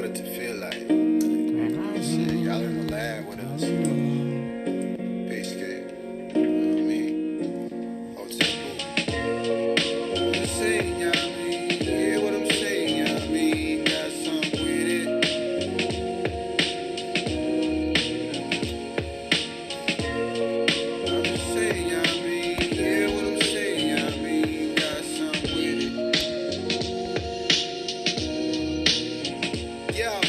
what to feel like. Shit, y'all in the lab with us. Basically, you know what I mean? Hotel pool. What I'm saying, y'all mean? Yeah, what I'm saying, y'all mean? Got something with it. I'm just saying, y'all mean? Yeah, what I'm saying, y'all mean? Got something with it. Yeah.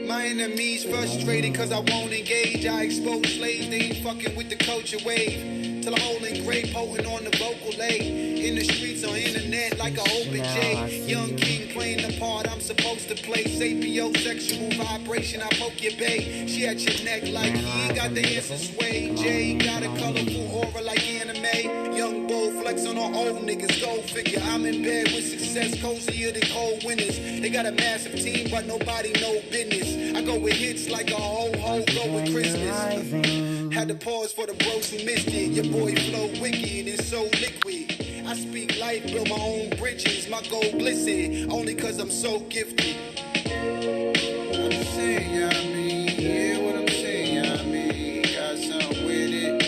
My enemies frustrated cause I won't engage. I expose slaves, they ain't fucking with the culture wave. Till I'm holding great, potent on the vocal lay. In the streets or internet like a open J. Young king playing the part I'm supposed to play. Sapio sexual vibration, I poke your bay. She at your neck like he ain't got the answer sway. Jay got a colorful aura like anime. Young bull flex on all old niggas, go figure. I'm in bed with success, cozier than cold winners. They got a massive team, but nobody know business. I go with hits like a ho-ho, go with Christmas. Had to pause for the bros who missed it. Your boy flow wicked and so liquid. I speak life, build my own bridges. My gold glisten, only cause I'm so gifted. What I'm saying, yeah, I mean, yeah, what I'm saying, yeah, I mean, got something with it.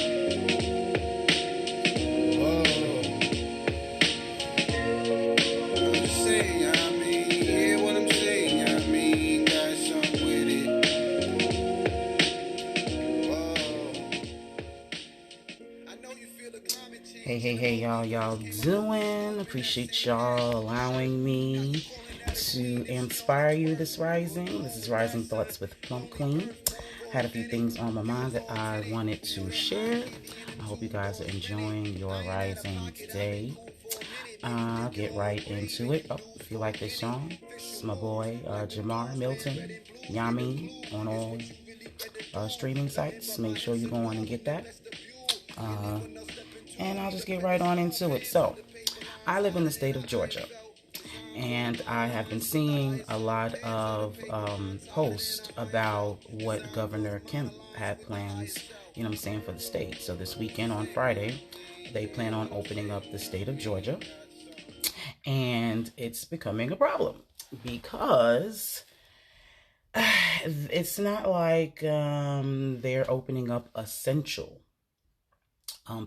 Hey, y'all doing? Appreciate y'all allowing me to inspire you this rising. This is Rising Thoughts with PlumpQueen. Had a few things on my mind that I wanted to share. I hope you guys are enjoying your rising day. I'll get right into it. If you like this song, it's my boy Jamar Milton, Yami, on all streaming sites. Make sure you go on and get that. And I'll just get right on into it. So, I live in the state of Georgia, and I have been seeing a lot of posts about what Governor Kemp had plans, for the state. So this weekend on Friday, they plan on opening up the state of Georgia, and it's becoming a problem because it's not like they're opening up essential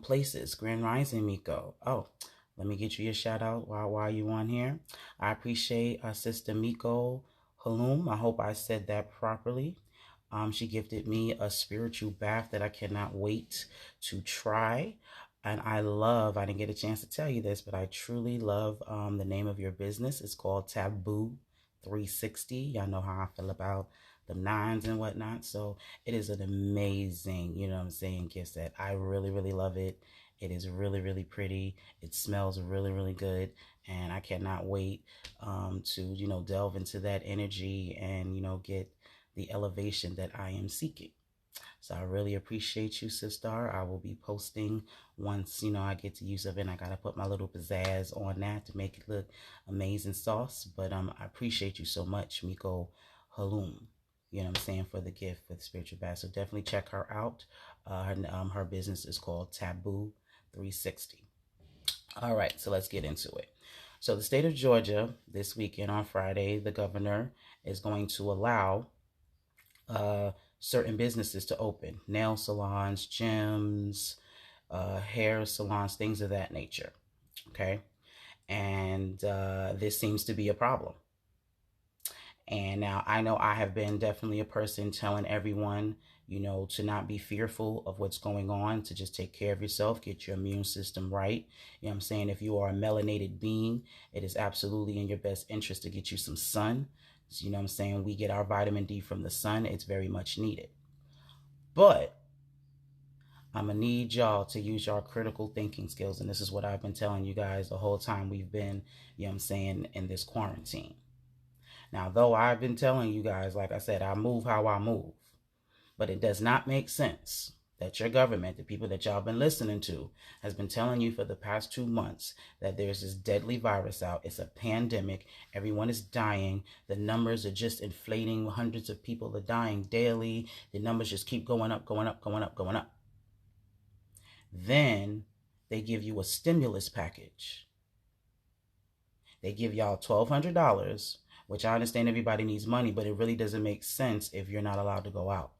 places. Grand Rising Miko. Oh, let me get you a shout out while you on here. I appreciate Sister Miko Halum. I hope I said that properly. She gifted me a spiritual bath that I cannot wait to try. And I didn't get a chance to tell you this, but I truly love the name of your business. It's called Taboo 360. Y'all know how I feel about the nines and whatnot. So it is an amazing, gift set. I really, really love it. It is really, really pretty. It smells really, really good. And I cannot wait to, delve into that energy and, get the elevation that I am seeking. So I really appreciate you, sister. I will be posting once, I get to use of it. And I got to put my little pizzazz on that to make it look amazing sauce. But I appreciate you so much, Miko Halum. For the gift, for the spiritual bath. So definitely check her out. Her business is called Taboo 360. All right, so let's get into it. So the state of Georgia, this weekend on Friday, the governor is going to allow certain businesses to open. Nail salons, gyms, hair salons, things of that nature. Okay? And this seems to be a problem. And now I know I have been definitely a person telling everyone, to not be fearful of what's going on, to just take care of yourself, get your immune system right. If you are a melanated being, it is absolutely in your best interest to get you some sun. So, we get our vitamin D from the sun. It's very much needed. But I'm going to need y'all to use your critical thinking skills. And this is what I've been telling you guys the whole time we've been, in this quarantine. Now, though I've been telling you guys, like I said, I move how I move. But it does not make sense that your government, the people that y'all been listening to, has been telling you for the past 2 months that there's this deadly virus out. It's a pandemic. Everyone is dying. The numbers are just inflating. Hundreds of people are dying daily. The numbers just keep going up, going up, going up, going up. Then they give you a stimulus package. They give y'all $1,200 which I understand everybody needs money, but it really doesn't make sense if you're not allowed to go out.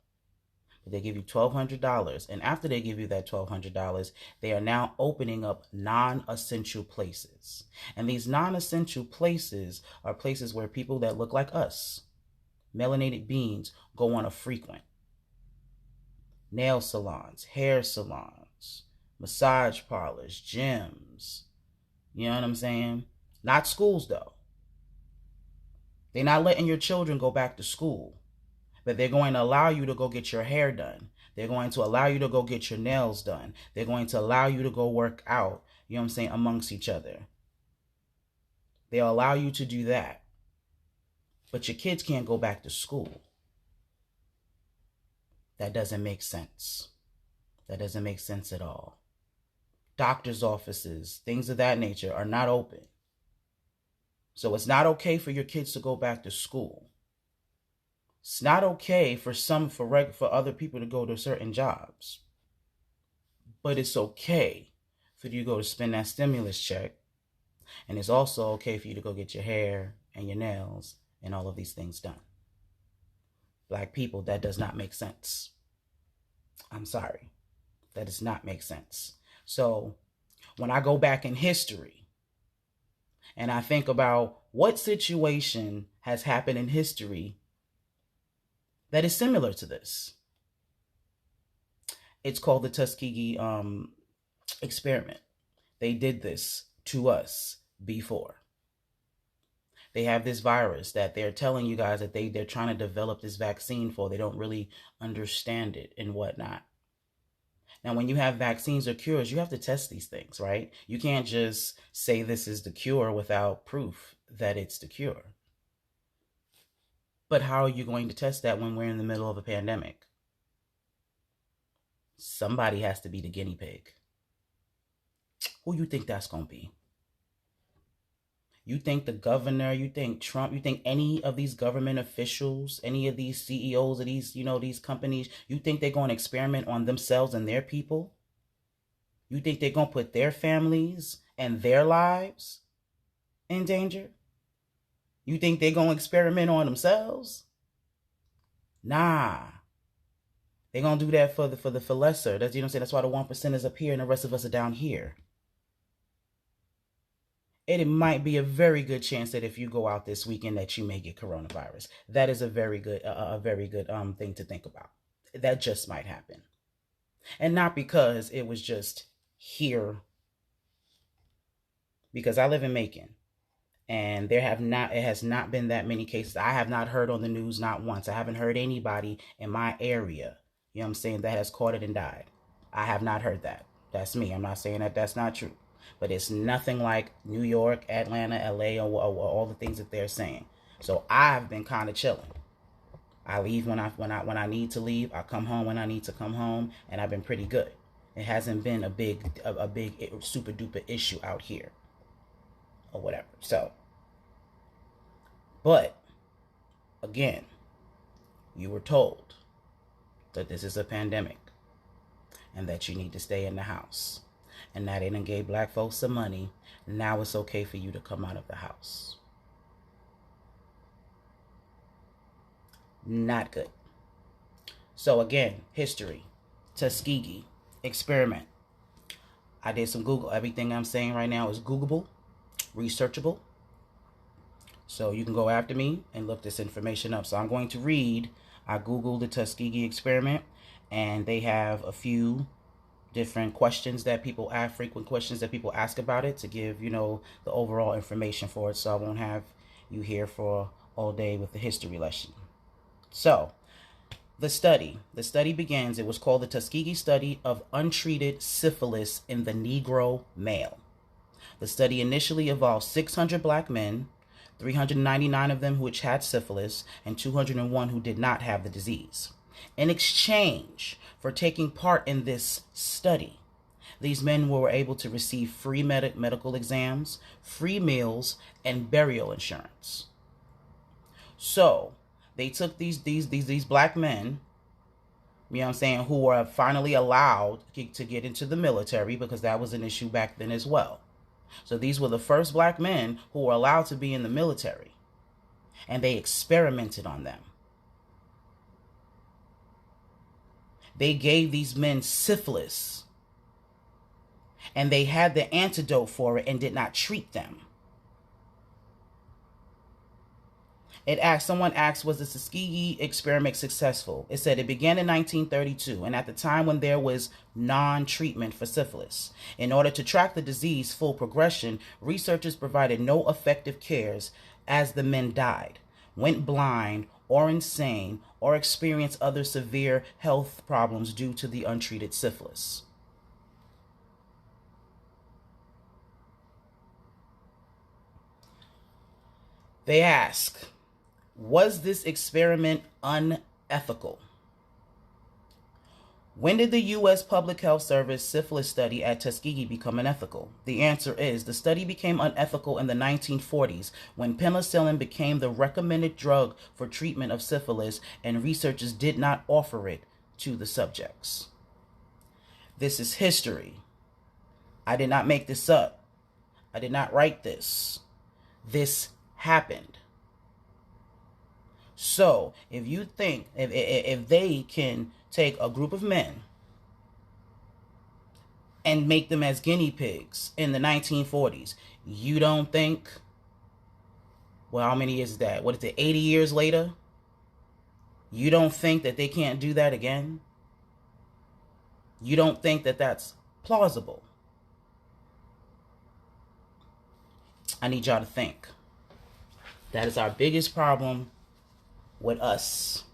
They give you $1,200, and after they give you that $1,200, they are now opening up non-essential places. And these non-essential places are places where people that look like us, melanated beings, go on a frequent. Nail salons, hair salons, massage parlors, gyms. You know what I'm saying? Not schools, though. They're not letting your children go back to school. But they're going to allow you to go get your hair done. They're going to allow you to go get your nails done. They're going to allow you to go work out, you know what I'm saying, amongst each other. They'll allow you to do that. But your kids can't go back to school. That doesn't make sense. That doesn't make sense at all. Doctors' offices, things of that nature are not open. So it's not okay for your kids to go back to school. It's not okay for other people to go to certain jobs. But it's okay for you to go to spend that stimulus check. And it's also okay for you to go get your hair and your nails and all of these things done. Black people, that does not make sense. I'm sorry. That does not make sense. So when I go back in history and I think about what situation has happened in history that is similar to this, it's called the Tuskegee experiment. They did this to us before. They have this virus that they're telling you guys that they're trying to develop this vaccine for. They don't really understand it and whatnot. Now, when you have vaccines or cures, you have to test these things, right? You can't just say this is the cure without proof that it's the cure. But how are you going to test that when we're in the middle of a pandemic? Somebody has to be the guinea pig. Who you think that's going to be? You think the governor, you think Trump, you think any of these government officials, any of these CEOs of these, these companies, you think they're going to experiment on themselves and their people? You think they're going to put their families and their lives in danger? You think they're going to experiment on themselves? Nah. They're going to do that for lesser. That's, that's why the 1% is up here and the rest of us are down here. It might be a very good chance that if you go out this weekend that you may get coronavirus. That is a very good thing to think about. That just might happen. And not because it was just here. Because I live in Macon. And it has not been that many cases. I have not heard on the news, not once. I haven't heard anybody in my area, that has caught it and died. I have not heard that. That's me. I'm not saying that that's not true. But it's nothing like New York, Atlanta, LA, or all the things that they're saying. So I've been kind of chilling. I leave when I need to leave. I come home when I need to come home, and I've been pretty good. It hasn't been a big super duper issue out here. Or whatever. So, but again, you were told that this is a pandemic and that you need to stay in the house. And now they done gave black folks some money. Now it's okay for you to come out of the house. Not good. So again, history, Tuskegee experiment. I did some Google. Everything I'm saying right now is Googleable. Researchable. So you can go after me and look this information up. So I'm going to read. I Googled the Tuskegee experiment, and they have a few different questions that people ask, frequent questions that people ask about it to give, the overall information for it. So I won't have you here for all day with the history lesson. So the study begins. It was called the Tuskegee Study of Untreated Syphilis in the Negro Male. The study initially involved 600 black men, 399 of them which had syphilis, and 201 who did not have the disease. In exchange for taking part in this study, these men were able to receive free medical exams, free meals, and burial insurance. So they took these black men, who were finally allowed to get into the military, because that was an issue back then as well. So these were the first black men who were allowed to be in the military. and they experimented on them. They gave these men syphilis, and they had the antidote for it and did not treat them. Someone asked, was the Tuskegee experiment successful? It said it began in 1932, and at the time when there was non-treatment for syphilis. In order to track the disease full progression, researchers provided no effective cares as the men died, went blind or insane, or experienced other severe health problems due to the untreated syphilis. They ask, was this experiment unethical? When did the U.S. Public Health Service syphilis study at Tuskegee become unethical? The answer is the study became unethical in the 1940s when penicillin became the recommended drug for treatment of syphilis and researchers did not offer it to the subjects. This is history. I did not make this up. I did not write this. This happened. So if you think, if they can take a group of men and make them as guinea pigs in the 1940s, you don't think, well, how many years is that? What is it, 80 years later? You don't think that they can't do that again? You don't think that that's plausible? I need y'all to think. That is our biggest problem with us.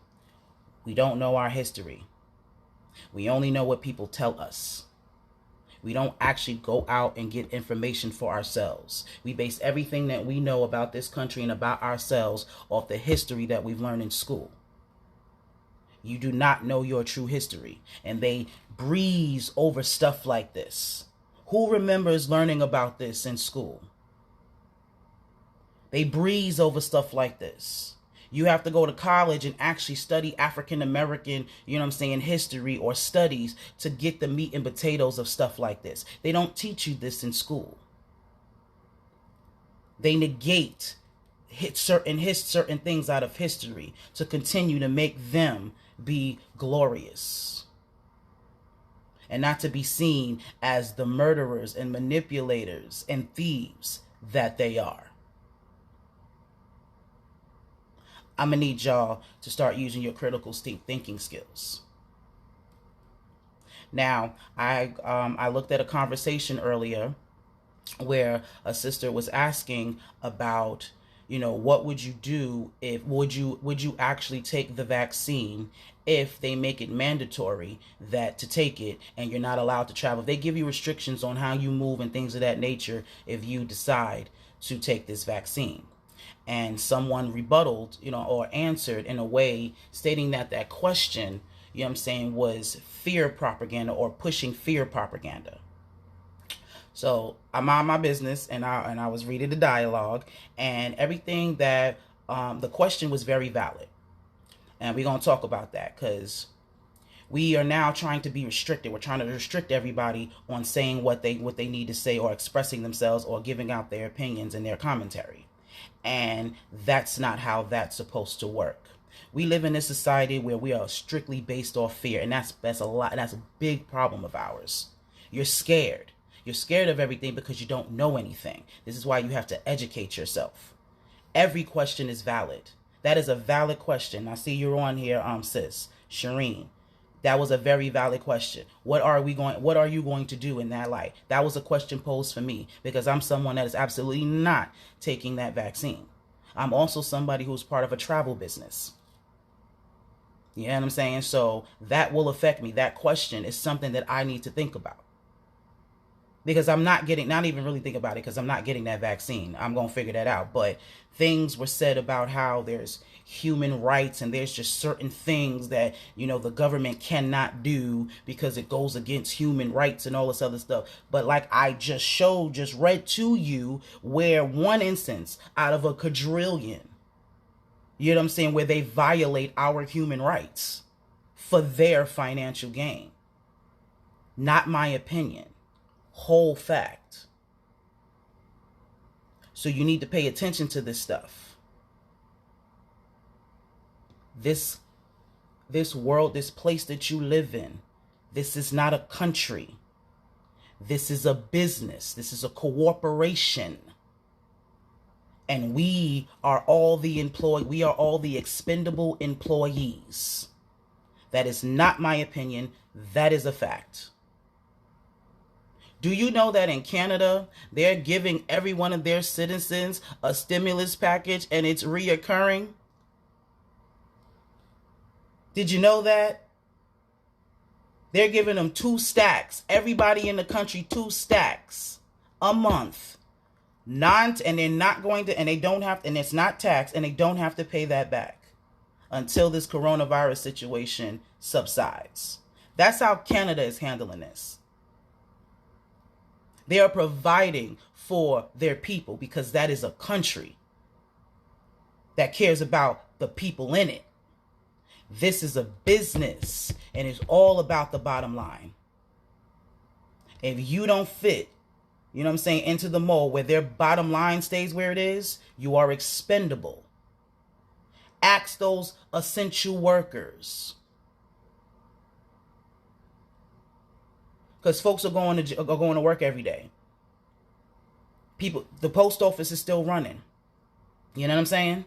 We don't know our history. We only know what people tell us. We don't actually go out and get information for ourselves. We base everything that we know about this country and about ourselves off the history that we've learned in school. You do not know your true history, and they breeze over stuff like this. Who remembers learning about this in school? They breeze over stuff like this. You have to go to college and actually study African American, history or studies to get the meat and potatoes of stuff like this. They don't teach you this in school. They negate certain things out of history to continue to make them be glorious and not to be seen as the murderers and manipulators and thieves that they are. I'm going to need y'all to start using your critical thinking skills. Now, I looked at a conversation earlier where a sister was asking about, what would you do if, would you actually take the vaccine if they make it mandatory that to take it and you're not allowed to travel? If they give you restrictions on how you move and things of that nature if you decide to take this vaccine. And someone rebutted, or answered in a way stating that question, was fear propaganda or pushing fear propaganda. So I'm on my business and I was reading the dialogue and everything that the question was very valid. And we're going to talk about that because we are now trying to be restricted. We're trying to restrict everybody on saying what they need to say or expressing themselves or giving out their opinions and their commentary. And that's not how that's supposed to work. We live in a society where we are strictly based off fear, and that's a big problem of ours. You're scared. You're scared of everything because you don't know anything. This is why you have to educate yourself. Every question is valid. That is a valid question. I see you're on here, sis, Shireen. That was a very valid question. What are you going to do in that light? That was a question posed for me because I'm someone that is absolutely not taking that vaccine. I'm also somebody who's part of a travel business. You know what I'm saying? So that will affect me. That question is something that I need to think about. Because I'm not even really think about it because I'm not getting that vaccine. I'm going to figure that out. But things were said about how there's human rights and there's just certain things that, the government cannot do because it goes against human rights and all this other stuff. But like I just read to you where one instance out of a quadrillion, where they violate our human rights for their financial gain. Not my opinion. Whole fact. So you need to pay attention to this stuff. this world, this place that you live in, this is not a country. This is a business. This is a corporation. And we are all the expendable employees. That is not my opinion. That is a fact. Do you know that in Canada, they're giving every one of their citizens a stimulus package and it's reoccurring? Did you know that? They're giving them 2 stacks. Everybody in the country, 2 stacks a month. And they're not going to, and they don't have, and it's not taxed, and they don't have to pay that back until this coronavirus situation subsides. That's how Canada is handling this. They are providing for their people because that is a country that cares about the people in it. This is a business, and it's all about the bottom line. If you don't fit, you know what I'm saying, into the mold where their bottom line stays where it is, you are expendable. Ask those essential workers. Because folks are going to work every day. The post office is still running. You know what I'm saying?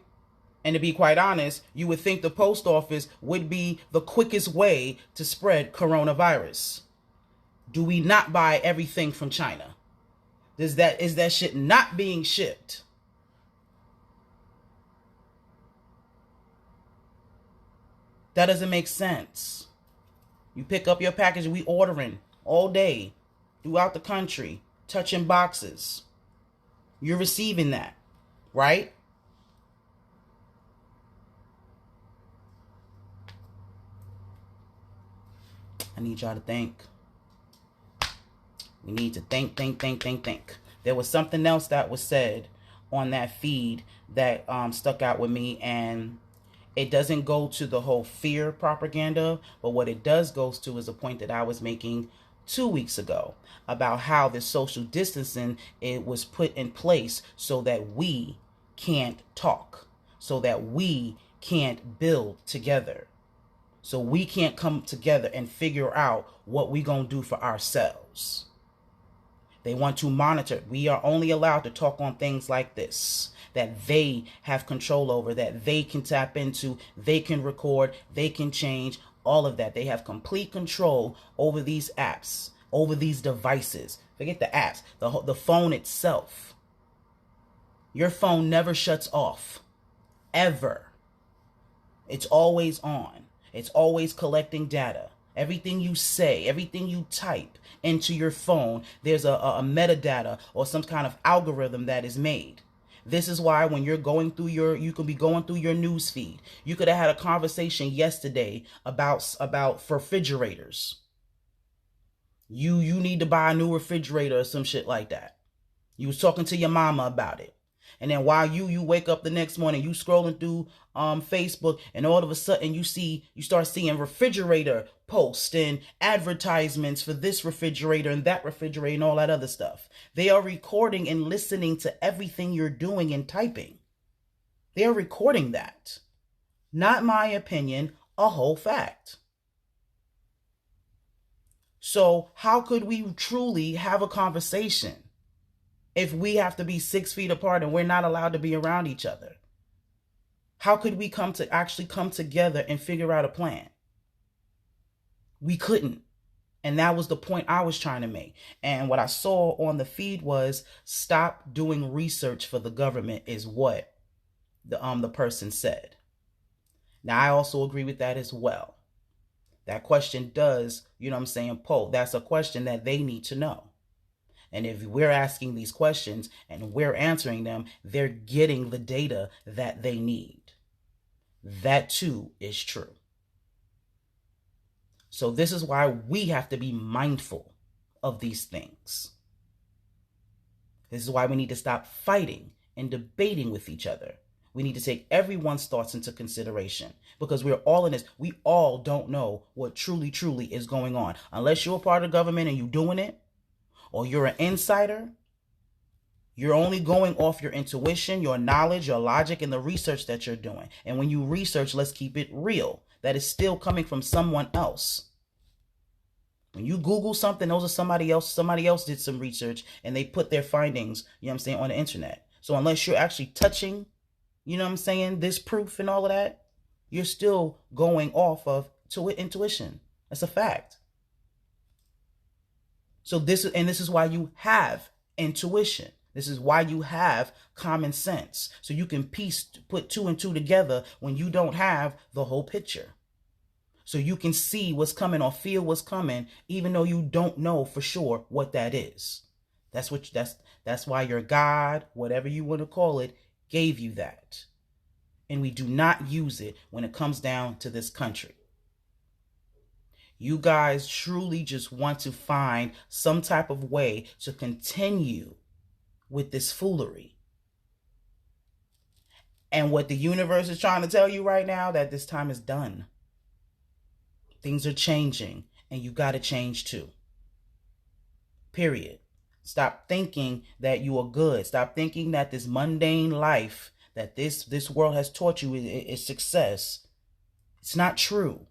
And to be quite honest, you would think the post office would be the quickest way to spread coronavirus. Do we not buy everything from China? Is that shit not being shipped? That doesn't make sense. You pick up your package, we ordering all day throughout the country, touching boxes. You're receiving that, right? I need y'all to think. We need to think. There was something else that was said on that feed that stuck out with me, and it doesn't go to the whole fear propaganda, but what it does goes to is a point that I was making 2 weeks ago about how the social distancing, it was put in place so that we can't talk, so that we can't build together. So we can't come together and figure out what we're going to do for ourselves. They want to monitor. We are only allowed to talk on things like this that they have control over, that they can tap into, they can record, they can change, all of that. They have complete control over these apps, over these devices. Forget the apps, the phone itself. Your phone never shuts off, ever. It's always on. It's always collecting data. Everything you say, everything you type into your phone, there's a metadata or some kind of algorithm that is made. This is why when you're going through you could be going through your news feed. You could have had a conversation yesterday about refrigerators. You need to buy a new refrigerator or some shit like that. You was talking to your mama about it. And then while you wake up the next morning, you scrolling through Facebook, and all of a sudden you start seeing refrigerator posts and advertisements for this refrigerator and that refrigerator and all that other stuff. They are recording and listening to everything you're doing and typing. They are recording that. Not my opinion, a whole fact. So how could we truly have a conversation if we have to be 6 feet apart and we're not allowed to be around each other? How could we actually come together and figure out a plan? We couldn't. And that was the point I was trying to make. And what I saw on the feed was, stop doing research for the government is what the person said. Now, I also agree with that as well. That question does, poll. That's a question that they need to know. And if we're asking these questions and we're answering them, they're getting the data that they need. That too is true. So this is why we have to be mindful of these things. This is why we need to stop fighting and debating with each other. We need to take everyone's thoughts into consideration, because we're all in this. We all don't know what truly is going on. Unless you're a part of the government and you're doing it, or you're an insider, You're only going off your intuition, your knowledge, your logic, and the research that you're doing. And when you research, let's keep it real. That is still coming from someone else. When you Google something, those are somebody else did some research and they put their findings, you know what I'm saying, on the internet. So unless you're actually touching, you know what I'm saying, this proof and all of that, you're still going off of intuition. That's a fact. So this is why you have intuition. This is why you have common sense. So you can put two and two together when you don't have the whole picture. So you can see what's coming or feel what's coming, even though you don't know for sure what that is. That's why your God, whatever you want to call it, gave you that. And we do not use it when it comes down to this country. You guys truly just want to find some type of way to continue with this foolery. And what the universe is trying to tell you right now, that this time is done. Things are changing, and you got to change too. Period. Stop thinking that you are good. Stop thinking that this mundane life that this world has taught you is success. It's not true.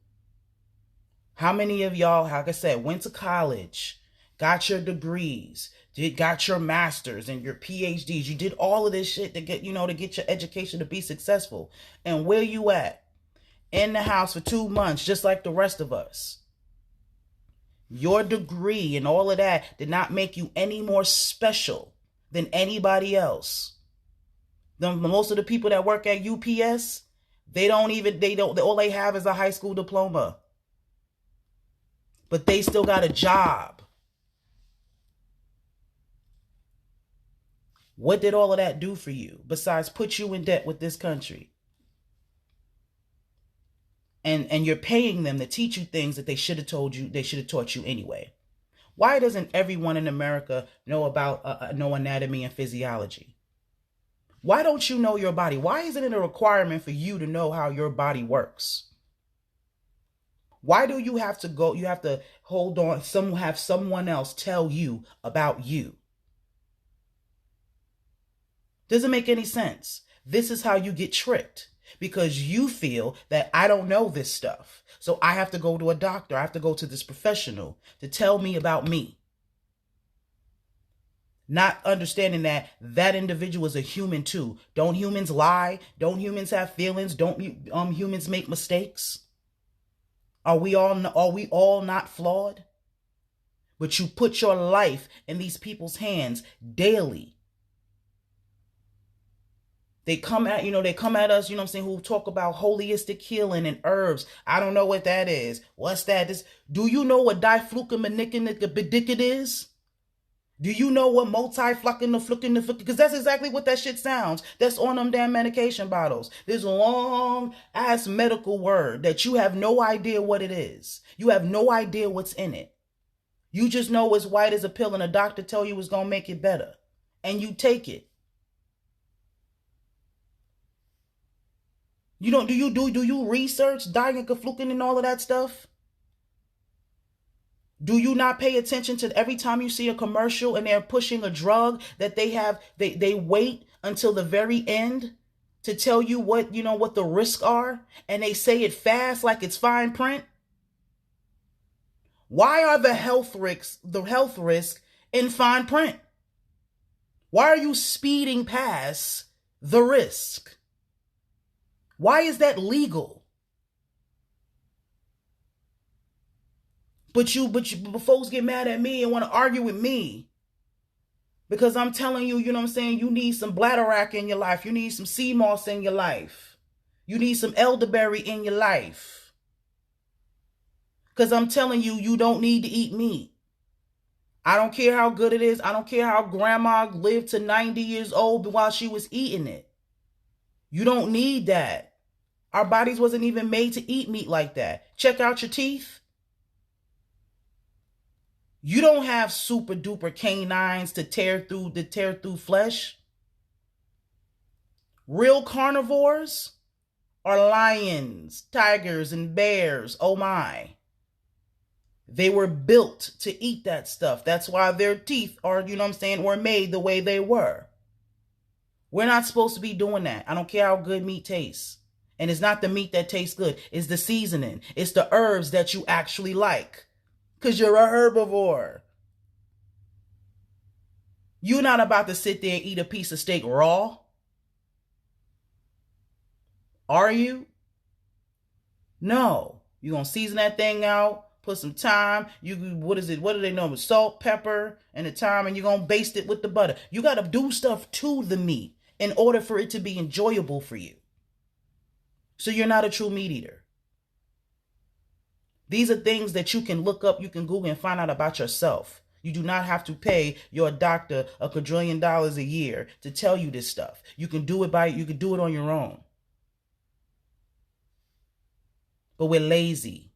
How many of y'all, like I said, went to college, got your degrees, got your masters and your PhDs? You did all of this shit to get your education to be successful. And where you at? In the house for 2 months, just like the rest of us. Your degree and all of that did not make you any more special than anybody else. Most of the people that work at UPS, all they have is a high school diploma. But they still got a job. What did all of that do for you besides put you in debt with this country? And you're paying them to teach you things that they should have taught you anyway. Why doesn't everyone in America know about know anatomy and physiology? Why don't you know your body? Why isn't it a requirement for you to know how your body works? Why do you have to hold on, have someone else tell you about you? Doesn't make any sense. This is how you get tricked. Because you feel that I don't know this stuff. So I have to go to a doctor. I have to go to this professional to tell me about me. Not understanding that individual is a human too. Don't humans lie? Don't humans have feelings? Don't humans make mistakes? Are we all not flawed? But you put your life in these people's hands daily. They come at us, you know what I'm saying, who talk about holistic healing and herbs. I don't know what that is. What's that? Do you know what diflucamanicinabidicid is? Do you know what multifluckinafluckin? Because that's exactly what that shit sounds. That's on them damn medication bottles. This long ass medical word that you have no idea what it is. You have no idea what's in it. You just know it's white as a pill and a doctor tell you it's going to make it better. And you take it. You don't do you research diacaflucin and all of that stuff? Do you not pay attention to every time you see a commercial and they're pushing a drug that they wait until the very end to tell you what the risks are, and they say it fast like it's fine print? Why are the health risks in fine print? Why are you speeding past the risk? Why is that legal? But folks get mad at me and want to argue with me because I'm telling you, you know what I'm saying, you need some bladderwrack in your life. You need some sea moss in your life. You need some elderberry in your life. Because I'm telling you, you don't need to eat meat. I don't care how good it is. I don't care how grandma lived to 90 years old while she was eating it. You don't need that. Our bodies wasn't even made to eat meat like that. Check out your teeth. You don't have super duper canines to tear through flesh. Real carnivores are lions, tigers, and bears. Oh my. They were built to eat that stuff. That's why their teeth are, were made the way they were. We're not supposed to be doing that. I don't care how good meat tastes. And it's not the meat that tastes good. It's the seasoning. It's the herbs that you actually like. Because you're a herbivore. You're not about to sit there and eat a piece of steak raw. Are you? No. You're going to season that thing out. Put some thyme. What is it? What do they know? Salt, pepper, and the thyme. And you're going to baste it with the butter. You got to do stuff to the meat in order for it to be enjoyable for you. So you're not a true meat eater. These are things that you can look up, you can Google and find out about yourself. You do not have to pay your doctor $1 quadrillion a year to tell you this stuff. You can do it on your own. But we're lazy.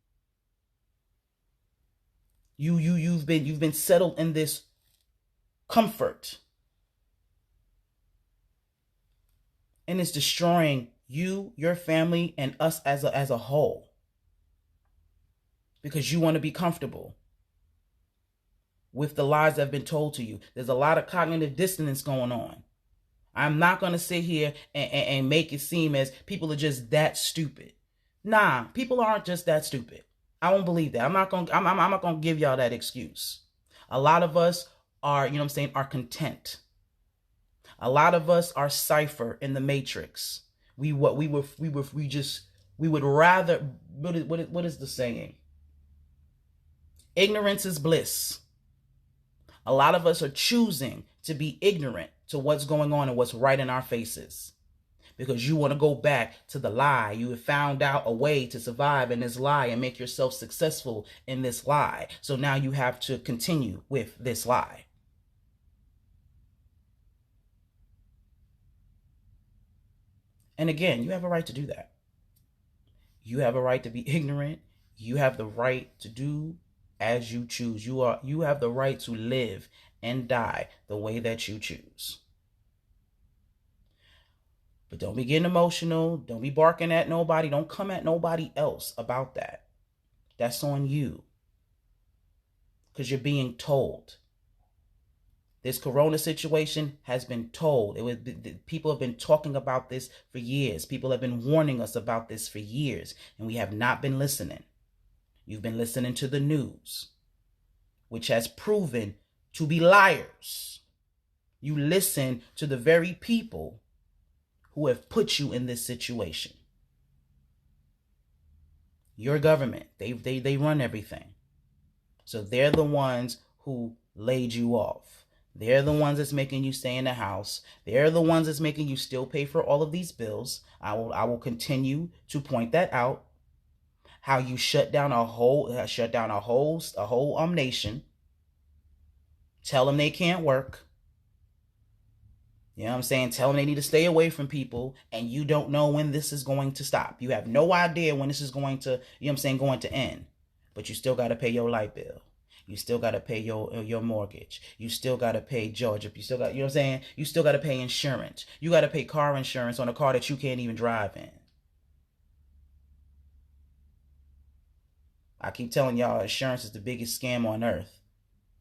You've been settled in this comfort. And it's destroying you, your family, and us as a whole. Because you want to be comfortable with the lies that have been told to you. There's a lot of cognitive dissonance going on. I'm not going to sit here and make it seem as people are just that stupid. Nah, people aren't just that stupid. I won't believe that. I'm not going to give y'all that excuse. A lot of us are, are content. A lot of us are cipher in the matrix. We would rather, what is the saying? Ignorance is bliss. A lot of us are choosing to be ignorant to what's going on and what's right in our faces. Because you want to go back to the lie. You have found out a way to survive in this lie and make yourself successful in this lie. So now you have to continue with this lie. And again, you have a right to do that. You have a right to be ignorant. You have the right to do as you choose. You have the right to live and die the way that you choose. But don't be getting emotional. Don't be barking at nobody. Don't come at nobody else about that. That's on you. Because you're being told. This corona situation has been told. People have been talking about this for years. People have been warning us about this for years. And we have not been listening. You've been listening to the news, which has proven to be liars. You listen to the very people who have put you in this situation. Your government, they run everything. So they're the ones who laid you off. They're the ones that's making you stay in the house. They're the ones that's making you still pay for all of these bills. I will continue to point that out. How you shut down a whole nation. Tell them they can't work. You know what I'm saying? Tell them they need to stay away from people, and you don't know when this is going to stop. You have no idea when this is going to, going to end. But you still got to pay your light bill. You still got to pay your mortgage. You still got to pay Georgia. You still got, you still got to pay insurance. You got to pay car insurance on a car that you can't even drive in. I keep telling y'all, insurance is the biggest scam on earth.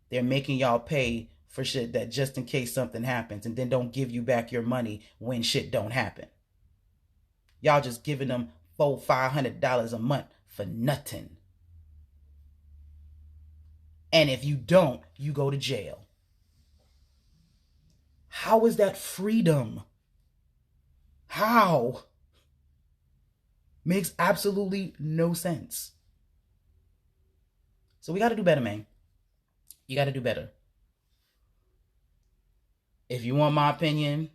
They're making y'all pay for shit that just in case something happens, and then don't give you back your money when shit don't happen. Y'all just giving them $400-500 a month for nothing. And if you don't, you go to jail. How is that freedom? How? Makes absolutely no sense. So we got to do better, man. You got to do better. If you want my opinion,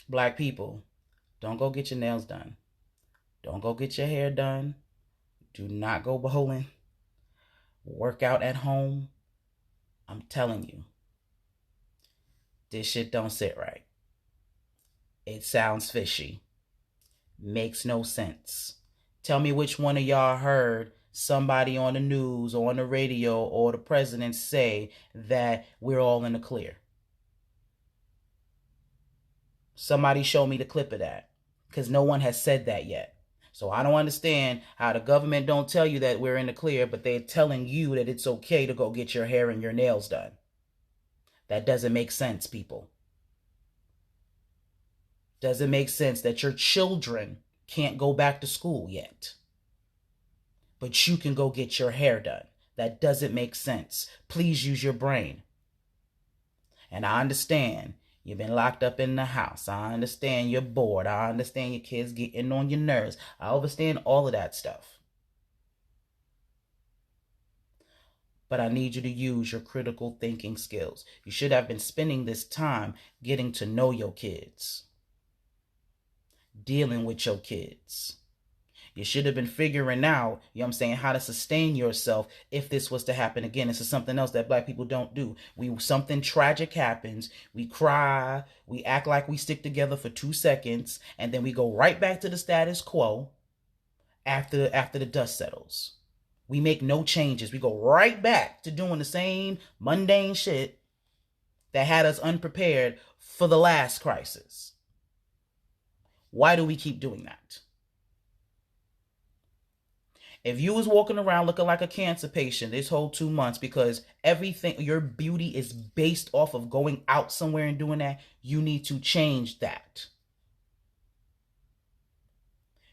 black people, don't go get your nails done. Don't go get your hair done. Do not go bowling. Work out at home. I'm telling you, this shit don't sit right. It sounds fishy. Makes no sense. Tell me which one of y'all heard somebody on the news or on the radio or the president say that we're all in the clear. Somebody show me the clip of that, because no one has said that yet. So I don't understand how the government don't tell you that we're in the clear, but they're telling you that it's okay to go get your hair and your nails done. That doesn't make sense, people. Does it make sense that your children can't go back to school yet, but you can go get your hair done? That doesn't make sense. Please use your brain. And I understand you've been locked up in the house. I understand you're bored. I understand your kids getting on your nerves. I understand all of that stuff. But I need you to use your critical thinking skills. You should have been spending this time getting to know your kids, dealing with your kids. You should have been figuring out, you know what I'm saying, how to sustain yourself if this was to happen again. This is something else that black people don't do. Something tragic happens, we cry, we act like we stick together for 2 seconds, and then we go right back to the status quo after the dust settles. We make no changes. We go right back to doing the same mundane shit that had us unprepared for the last crisis. Why do we keep doing that? If you was walking around looking like a cancer patient this whole 2 months because everything, your beauty is based off of going out somewhere and doing that, you need to change that.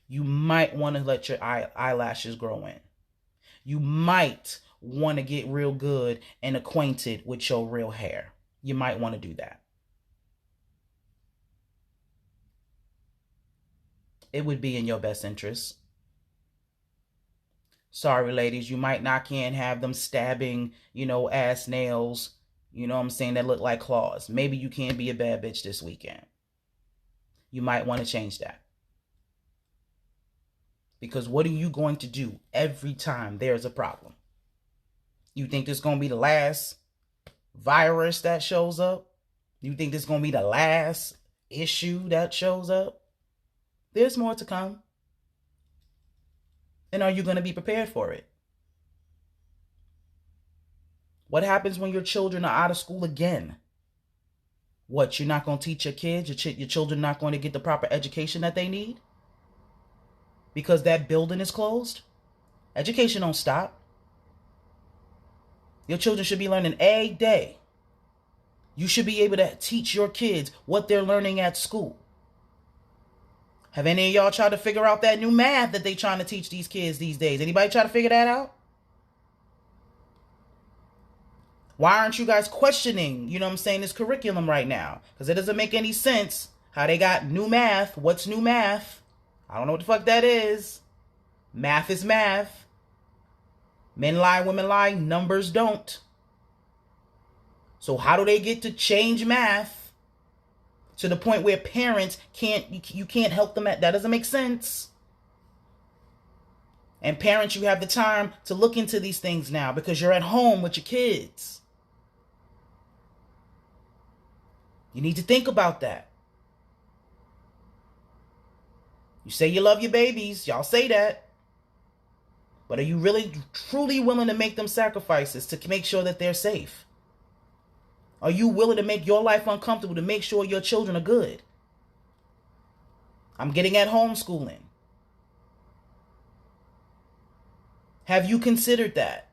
You might want to let your eyelashes grow in. You might want to get real good and acquainted with your real hair. You might want to do that. It would be in your best interest. Sorry, ladies, you might not can have them stabbing, ass nails, what I'm saying, that look like claws. Maybe you can be a bad bitch this weekend. You might want to change that. Because what are you going to do every time there's a problem? You think this is going to be the last virus that shows up? You think this is going to be the last issue that shows up? There's more to come. And are you going to be prepared for it? What happens when your children are out of school again? What, you're not going to teach your kids? Your children not going to get the proper education that they need? Because that building is closed? Education don't stop. Your children should be learning every day. You should be able to teach your kids what they're learning at school. Have any of y'all tried to figure out that new math that they trying to teach these kids these days? Anybody try to figure that out? Why aren't you guys questioning, this curriculum right now? Because it doesn't make any sense how they got new math. What's new math? I don't know what the fuck that is. Math is math. Men lie, women lie, numbers don't. So how do they get to change math to the point where parents you can't help them that doesn't make sense? And parents, you have the time to look into these things now because you're at home with your kids. You need to think about that. You say you love your babies. Y'all say that. But are you really, truly willing to make them sacrifices to make sure that they're safe? Are you willing to make your life uncomfortable to make sure your children are good? I'm getting at homeschooling. Have you considered that?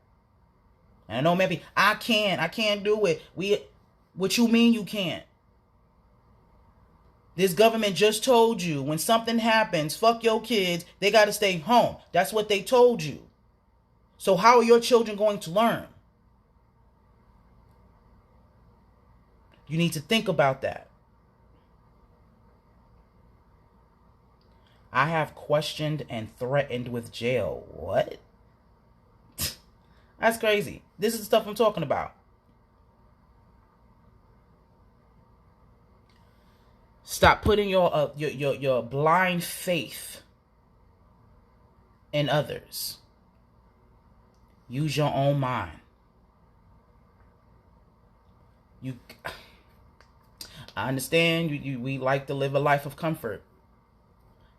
And I know maybe I can't do it. What you mean you can't? This government just told you when something happens, fuck your kids, they got to stay home. That's what they told you. So how are your children going to learn? You need to think about that. I have questioned and threatened with jail. What? That's crazy. This is the stuff I'm talking about. Stop putting your blind faith in others. Use your own mind. I understand we like to live a life of comfort,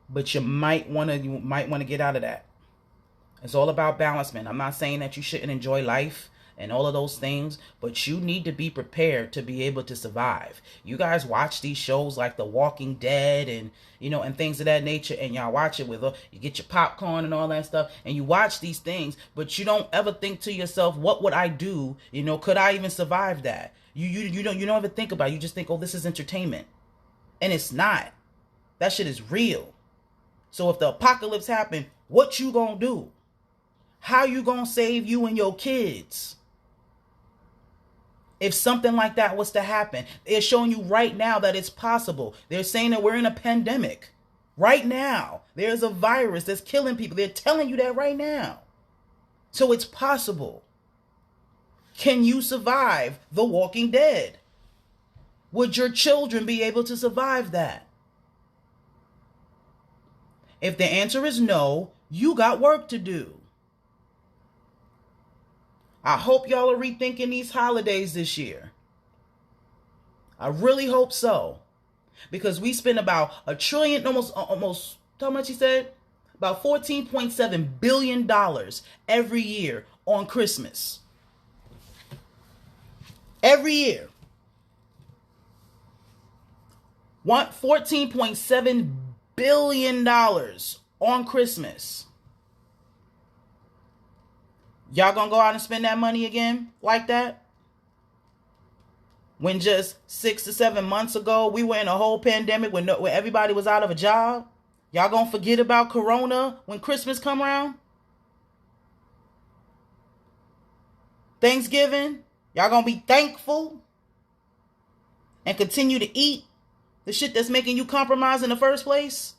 but you might want to get out of that. It's all about balancement. I'm not saying that you shouldn't enjoy life and all of those things, but you need to be prepared to be able to survive. You guys watch these shows like The Walking Dead and and things of that nature, and y'all watch it with you get your popcorn and all that stuff, and you watch these things, but you don't ever think to yourself, what would I do? Could I even survive that? You don't ever think about it. You just think, oh, this is entertainment. And it's not. That shit is real. So if the apocalypse happen, what you gonna do? How you gonna save you and your kids? If something like that was to happen, they're showing you right now that it's possible. They're saying that we're in a pandemic. Right now, there's a virus that's killing people. They're telling you that right now. So it's possible. Can you survive The Walking Dead? Would your children be able to survive that? If the answer is no, you got work to do. I hope y'all are rethinking these holidays this year. I really hope so. Because we spend about $1 trillion, almost, how much he said? About $14.7 billion every year on Christmas. Every year. $14.7 billion on Christmas. Y'all gonna go out and spend that money again like that? When just 6 to 7 months ago, we were in a whole pandemic when everybody was out of a job? Y'all gonna forget about Corona when Christmas come around? Thanksgiving? Y'all gonna be thankful? And continue to eat the shit that's making you compromise in the first place?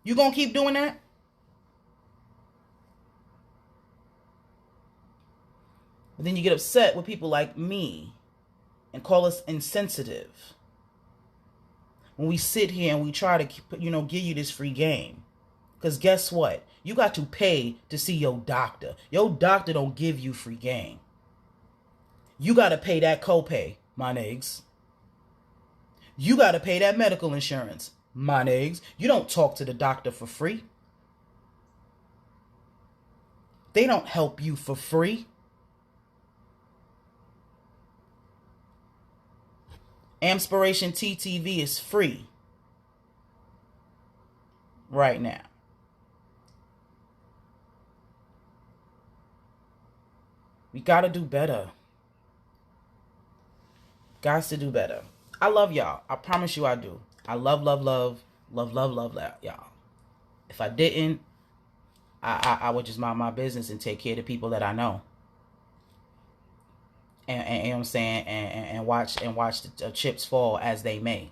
You gonna keep doing that? But then you get upset with people like me and call us insensitive when we sit here and we try to give you this free game. Because guess what? You got to pay to see your doctor. Your doctor don't give you free game. You got to pay that copay, my niggas. You got to pay that medical insurance, my niggas. You don't talk to the doctor for free. They don't help you for free. AMPspirationTTV is free right now. We gotta do better. Guys, to do better. I love y'all. I promise you I do. I love y'all. If I didn't, I would just mind my business and take care of the people that I know. And you know what I'm saying, and watch the chips fall as they may.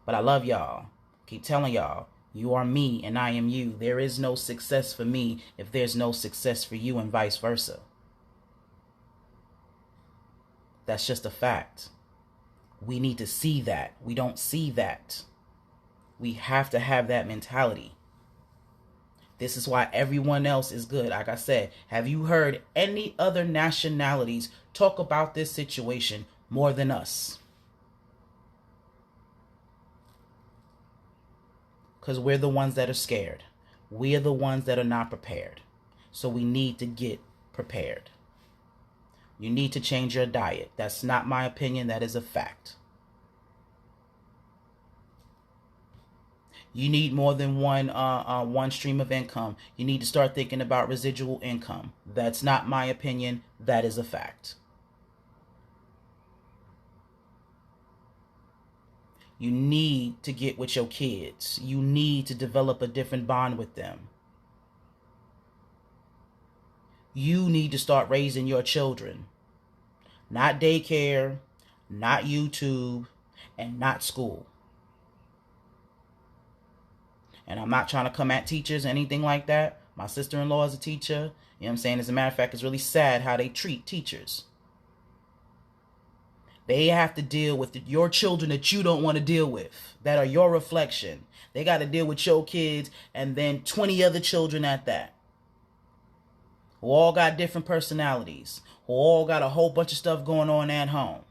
But I love y'all. Keep telling y'all, you are me and I am you. There is no success for me if there's no success for you, and vice versa. That's just a fact. We need to see that. We don't see that. We have to have that mentality. This is why everyone else is good. Like I said, have you heard any other nationalities talk about this situation more than us? Because we're the ones that are scared. We are the ones that are not prepared. So we need to get prepared. You need to change your diet. That's not my opinion. That is a fact. You need more than one stream of income. You need to start thinking about residual income. That's not my opinion. That is a fact. You need to get with your kids. You need to develop a different bond with them. You need to start raising your children. Not daycare, not YouTube, and not school. And I'm not trying to come at teachers or anything like that. My sister-in-law is a teacher. You know what I'm saying? As a matter of fact, it's really sad how they treat teachers. They have to deal with your children that you don't want to deal with, that are your reflection. They got to deal with your kids and then 20 other children at that, who all got different personalities, who all got a whole bunch of stuff going on at home.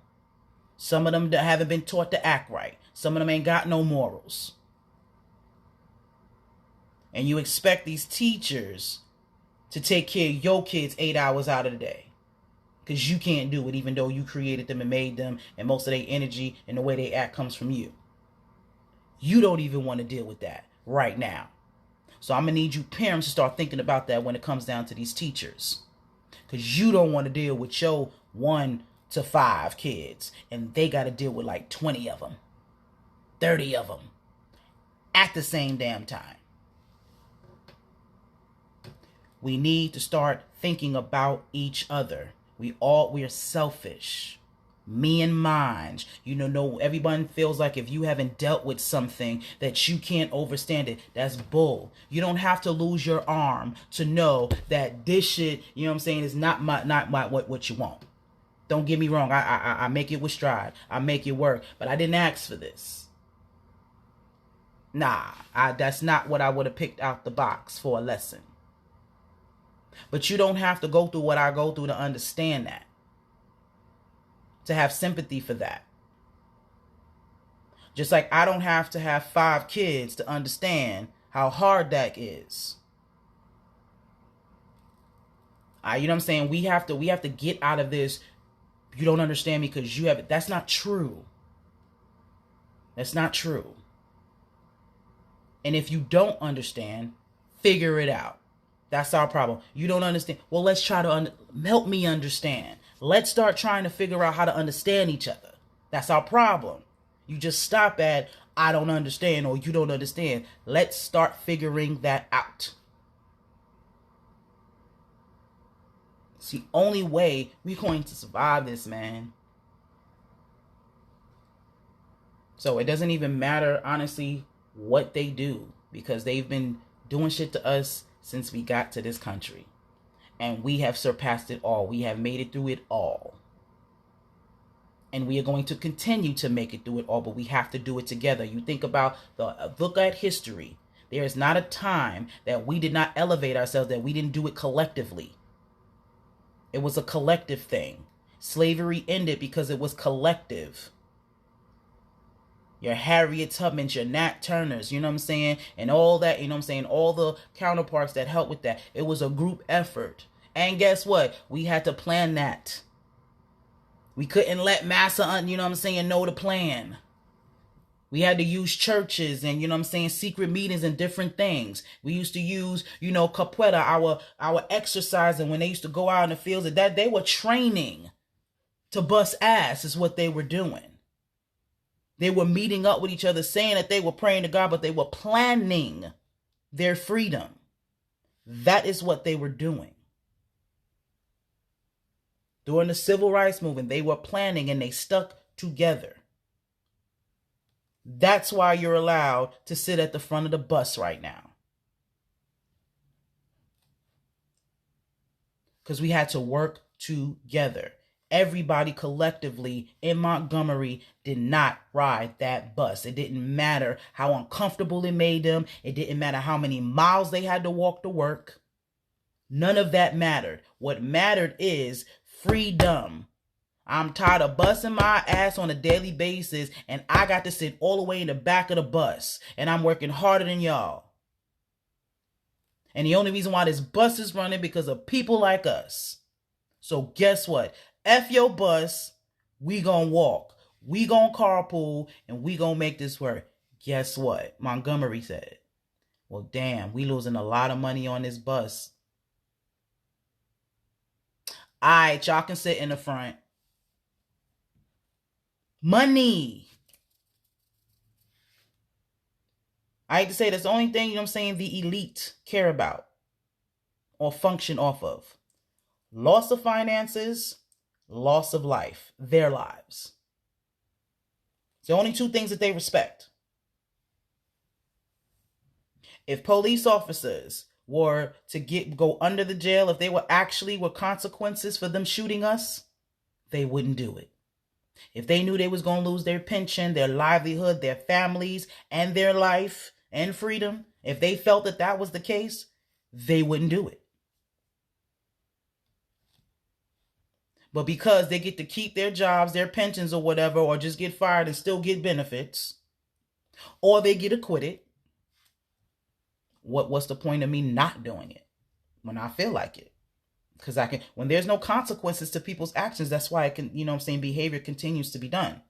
Some of them haven't been taught to act right. Some of them ain't got no morals. And you expect these teachers to take care of your kids 8 hours out of the day. Because you can't do it, even though you created them and made them, and most of their energy and the way they act comes from you. You don't even want to deal with that right now. So I'm going to need you parents to start thinking about that when it comes down to these teachers. Because you don't want to deal with your 1 to 5 kids, and they got to deal with like 20 of them, 30 of them at the same damn time. We need to start thinking about each other. We are selfish. Me and mine. No, everyone feels like if you haven't dealt with something that you can't understand it. That's bull. You don't have to lose your arm to know that this shit, is not what you want. Don't get me wrong. I make it with stride. I make it work. But I didn't ask for this. Nah, that's not what I would have picked out the box for a lesson. But you don't have to go through what I go through to understand that. To have sympathy for that. Just like I don't have to have 5 kids to understand how hard that is. We have to get out of this. You don't understand me because you have it. That's not true. That's not true. And if you don't understand, figure it out. That's our problem. You don't understand. Well, let's try to help me understand. Let's start trying to figure out how to understand each other. That's our problem. You just stop at, I don't understand, or you don't understand. Let's start figuring that out. It's the only way we're going to survive this, man. So it doesn't even matter, honestly, what they do, because they've been doing shit to us since we got to this country. And we have surpassed it all. We have made it through it all. And we are going to continue to make it through it all, but we have to do it together. You think about look at history. There is not a time that we did not elevate ourselves, that we didn't do it collectively. It was a collective thing. Slavery ended because it was collective. Your Harriet Tubmans, your Nat Turners, and all that, all the counterparts that helped with that. It was a group effort. And guess what? We had to plan that. We couldn't let massa, know the plan. We had to use churches and, secret meetings and different things. We used to use, capoeira, our exercise, and when they used to go out in the fields, that they were training to bust ass is what they were doing. They were meeting up with each other, saying that they were praying to God, but they were planning their freedom. That is what they were doing. During the civil rights movement, they were planning and they stuck together. That's why you're allowed to sit at the front of the bus right now. Because we had to work together. Everybody collectively in Montgomery did not ride that bus. It didn't matter how uncomfortable it made them. It didn't matter how many miles they had to walk to work. None of that mattered. What mattered is freedom. I'm tired of busting my ass on a daily basis, and I got to sit all the way in the back of the bus, and I'm working harder than y'all. And the only reason why this bus is running because of people like us. So guess what? F your bus, we gonna walk, we gonna carpool, and we gonna make this work. Guess what? Montgomery said, well, damn, we losing a lot of money on this bus. All right, y'all can sit in the front. Money. I hate to say that's the only thing, the elite care about or function off of. Loss of finances, loss of life, their lives. It's the only 2 things that they respect. If police officers were to go under the jail, if they were consequences for them shooting us, they wouldn't do it. If they knew they was going to lose their pension, their livelihood, their families, and their life and freedom, if they felt that that was the case, they wouldn't do it. But because they get to keep their jobs, their pensions or whatever, or just get fired and still get benefits, or they get acquitted, what's the point of me not doing it when I feel like it? Because when there's no consequences to people's actions, that's why behavior continues to be done.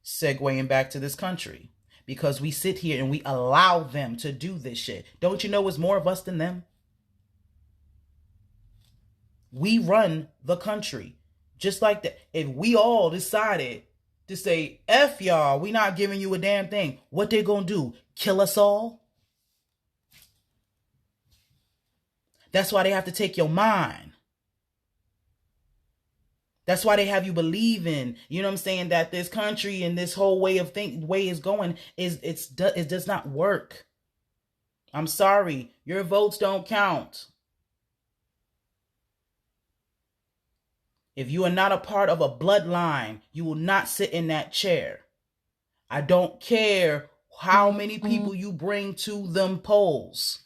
Segueing back to this country. Because we sit here and we allow them to do this shit. Don't you know it's more of us than them? We run the country. Just like that. If we all decided to say, F y'all, we not giving you a damn thing, what they gonna do? Kill us all? That's why they have to take your mind. That's why they have you believing, you know what I'm saying, that this country and this whole way is going it does not work. I'm sorry, your votes don't count. If you are not a part of a bloodline, you will not sit in that chair. I don't care how many people you bring to them polls.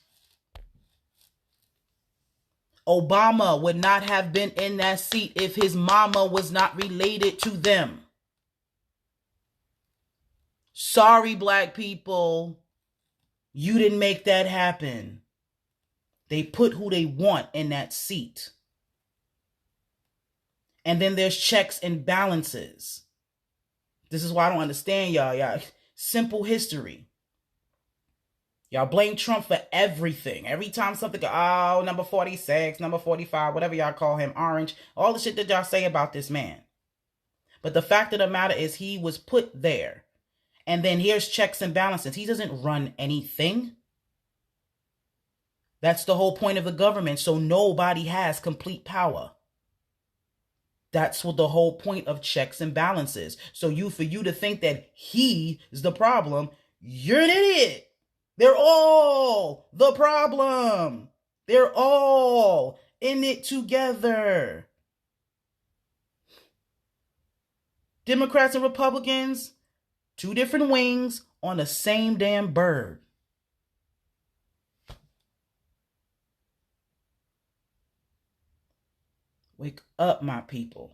Obama would not have been in that seat if his mama was not related to them. Sorry, black people. You didn't make that happen. They put who they want in that seat. And then there's checks and balances. This is why I don't understand y'all. Simple history. Y'all blame Trump for everything. Every time something, number 46, number 45, whatever y'all call him, orange, all the shit that y'all say about this man. But the fact of the matter is he was put there. And then here's checks and balances. He doesn't run anything. That's the whole point of the government. So nobody has complete power. That's what the whole point of checks and balances. So for you to think that he is the problem, you're an idiot. They're all the problem. They're all in it together. Democrats and Republicans, two different wings on the same damn bird. Wake up, my people.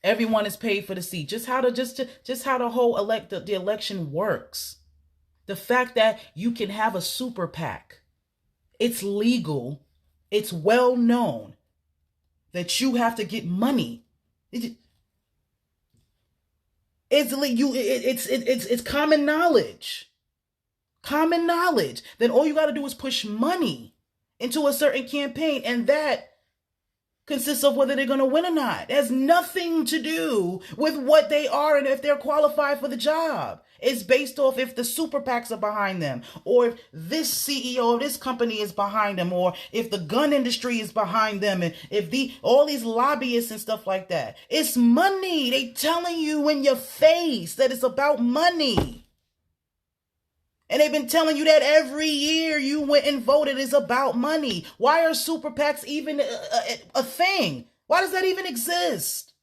Everyone is paid for the seat. Just how the whole the election works. The fact that you can have a super PAC. It's legal. It's well known that you have to get money. It's common knowledge. Common knowledge. Then all you got to do is push money into a certain campaign, and that consists of whether they're going to win or not. It has nothing to do with what they are and if they're qualified for the job. It's based off if the super PACs are behind them, or if this CEO of this company is behind them, or if the gun industry is behind them, and if all these lobbyists and stuff like that. It's money. They telling you in your face that it's about money. And they've been telling you that every year you went and voted is about money. Why are super PACs even a thing? Why does that even exist?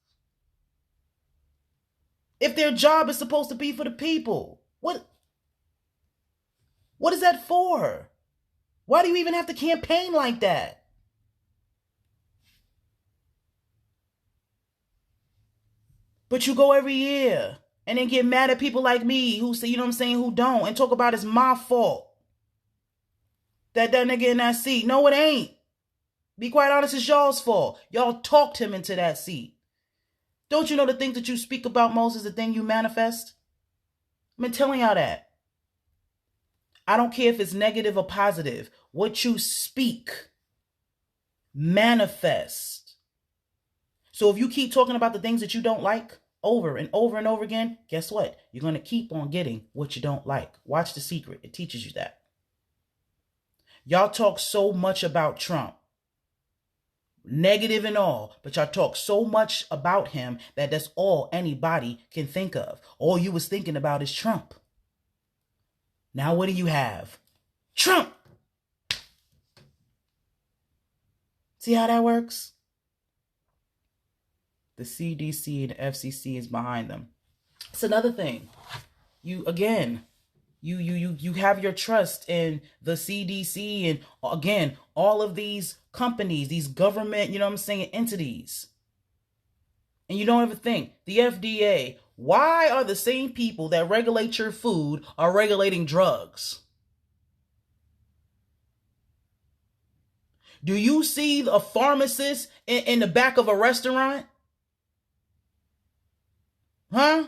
If their job is supposed to be for the people, what is that for? Why do you even have to campaign like that? But you go every year. And then get mad at people like me who say, you know what I'm saying, who don't, and talk about it's my fault that nigga in that seat. No, it ain't. Be quite honest, it's y'all's fault. Y'all talked him into that seat. Don't you know the things that you speak about most is the thing you manifest? I've been telling y'all that. I don't care if it's negative or positive. What you speak, manifest. So if you keep talking about the things that you don't like, over and over and over again, guess what? You're going to keep on getting what you don't like. Watch The Secret. It teaches you that. Y'all talk so much about Trump. Negative and all. But y'all talk so much about him that that's all anybody can think of. All you was thinking about is Trump. Now what do you have? Trump! See how that works? The CDC and the FCC is behind them. It's another thing. You have your trust in the CDC and again, all of these companies, these government, you know what I'm saying, entities. And you don't ever think, the FDA, why are the same people that regulate your food are regulating drugs? Do you see a pharmacist in the back of a restaurant? Huh?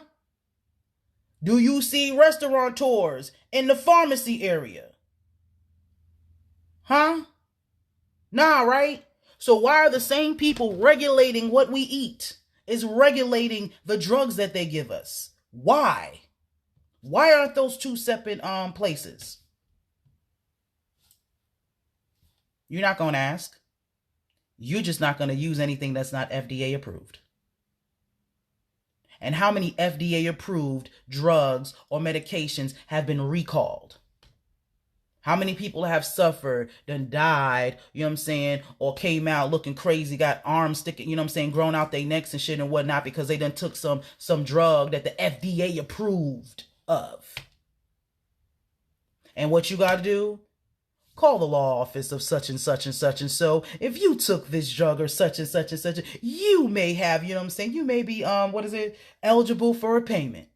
Do you see restaurateurs in the pharmacy area? Huh? Nah, right? So why are the same people regulating what we eat is regulating the drugs that they give us? Why? Why aren't those two separate places? You're not going to ask. You're just not going to use anything that's not FDA approved. And how many FDA approved drugs or medications have been recalled? How many people have suffered, then died, you know what I'm saying, or came out looking crazy, got arms sticking, you know what I'm saying, grown out their necks and shit and whatnot because they done took some drug that the FDA approved of. And what you got to do? Call the law office of such and such and such and so. If you took this drug or such and such and such, you may have, you know what I'm saying, you may be, eligible for a payment.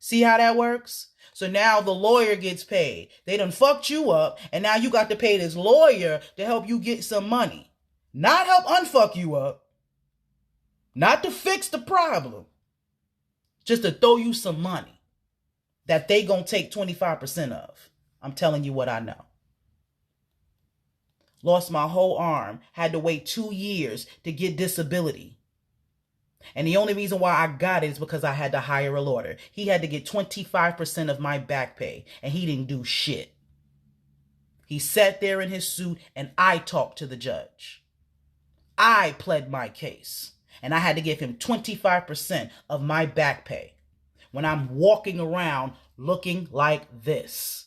See how that works? So now the lawyer gets paid. They done fucked you up, and now you got to pay this lawyer to help you get some money. Not help unfuck you up. Not to fix the problem. Just to throw you some money that they gonna take 25% of. I'm telling you what I know. Lost my whole arm. Had to wait 2 years to get disability. And the only reason why I got it is because I had to hire a lawyer. He had to get 25% of my back pay, and he didn't do shit. He sat there in his suit, and I talked to the judge. I pled my case, and I had to give him 25% of my back pay when I'm walking around looking like this.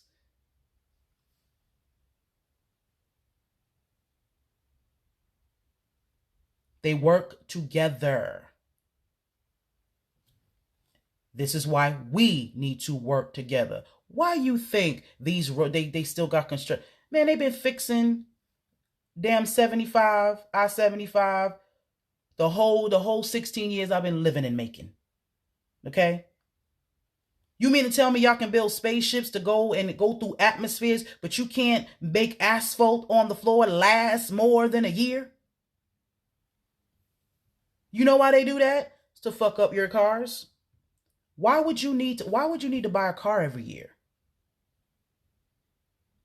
They work together. This is why we need to work together. Why you think these they still got construction? Man, they've been fixing damn 75, I-75, the whole 16 years I've been living in Macon. Okay? You mean to tell me y'all can build spaceships to go through atmospheres, but you can't make asphalt on the floor last more than a year? You know why they do that? It's to fuck up your cars. Why would you need to buy a car every year?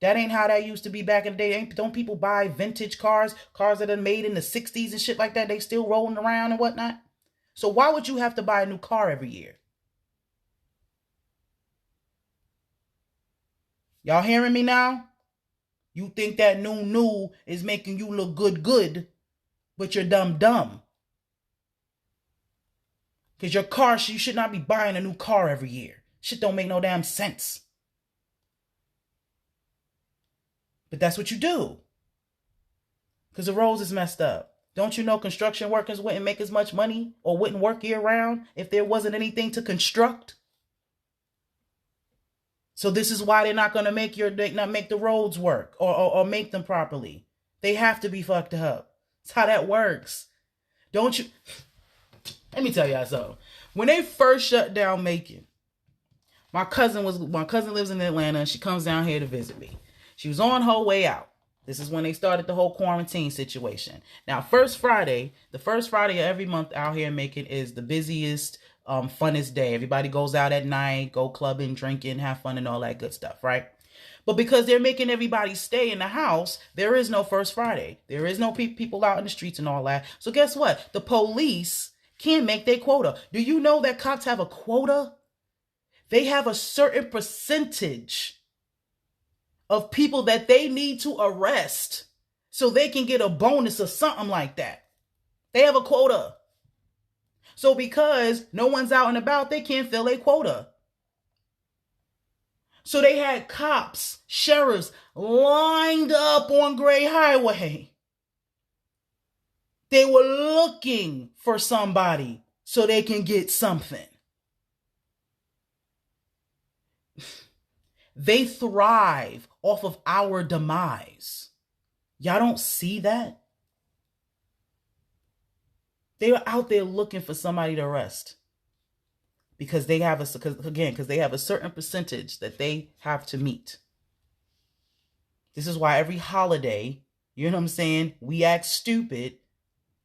That ain't how that used to be back in the day. Don't people buy vintage cars that are made in the 60s and shit like that? They still rolling around and whatnot. So why would you have to buy a new car every year? Y'all hearing me now? You think that new is making you look good, but you're dumb. Because your car, you should not be buying a new car every year. Shit don't make no damn sense. But that's what you do. Because the roads is messed up. Don't you know construction workers wouldn't make as much money or wouldn't work year round if there wasn't anything to construct? So this is why they're not going to make the roads work or make them properly. They have to be fucked up. That's how that works. Don't you... Let me tell y'all something. When they first shut down Macon, my cousin lives in Atlanta and she comes down here to visit me. She was on her way out. This is when they started the whole quarantine situation. Now, the first Friday of every month out here in Macon is the busiest, funnest day. Everybody goes out at night, go clubbing, drinking, have fun and all that good stuff, right? But because they're making everybody stay in the house, there is no first Friday. There is no people out in the streets and all that. So guess what? The police can't make their quota. Do you know that cops have a quota? They have a certain percentage of people that they need to arrest so they can get a bonus or something like that. They have a quota. So because no one's out and about, they can't fill a quota. So they had cops, sheriffs lined up on Gray Highway. They were looking for somebody so they can get something. They thrive off of our demise. Y'all don't see that? They are out there looking for somebody to arrest. Because they have a certain percentage that they have to meet. This is why every holiday, you know what I'm saying, we act stupid.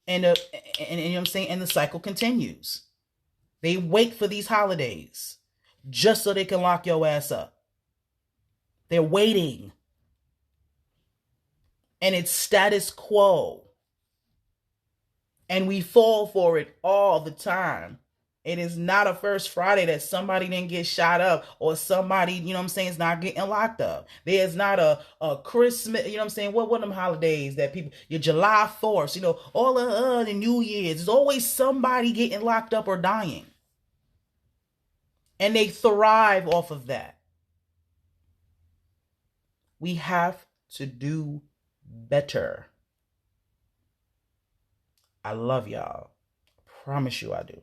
And you know what I'm saying? And the cycle continues. They wait for these holidays just so they can lock your ass up. They're waiting. And it's status quo. And we fall for it all the time. It is not a first Friday that somebody didn't get shot up or somebody, you know what I'm saying, is not getting locked up. There's not a Christmas, you know what I'm saying, what them holidays that people, your July 4th, you know, all of the New Year's, there's always somebody getting locked up or dying. And they thrive off of that. We have to do better. I love y'all. Promise you I do.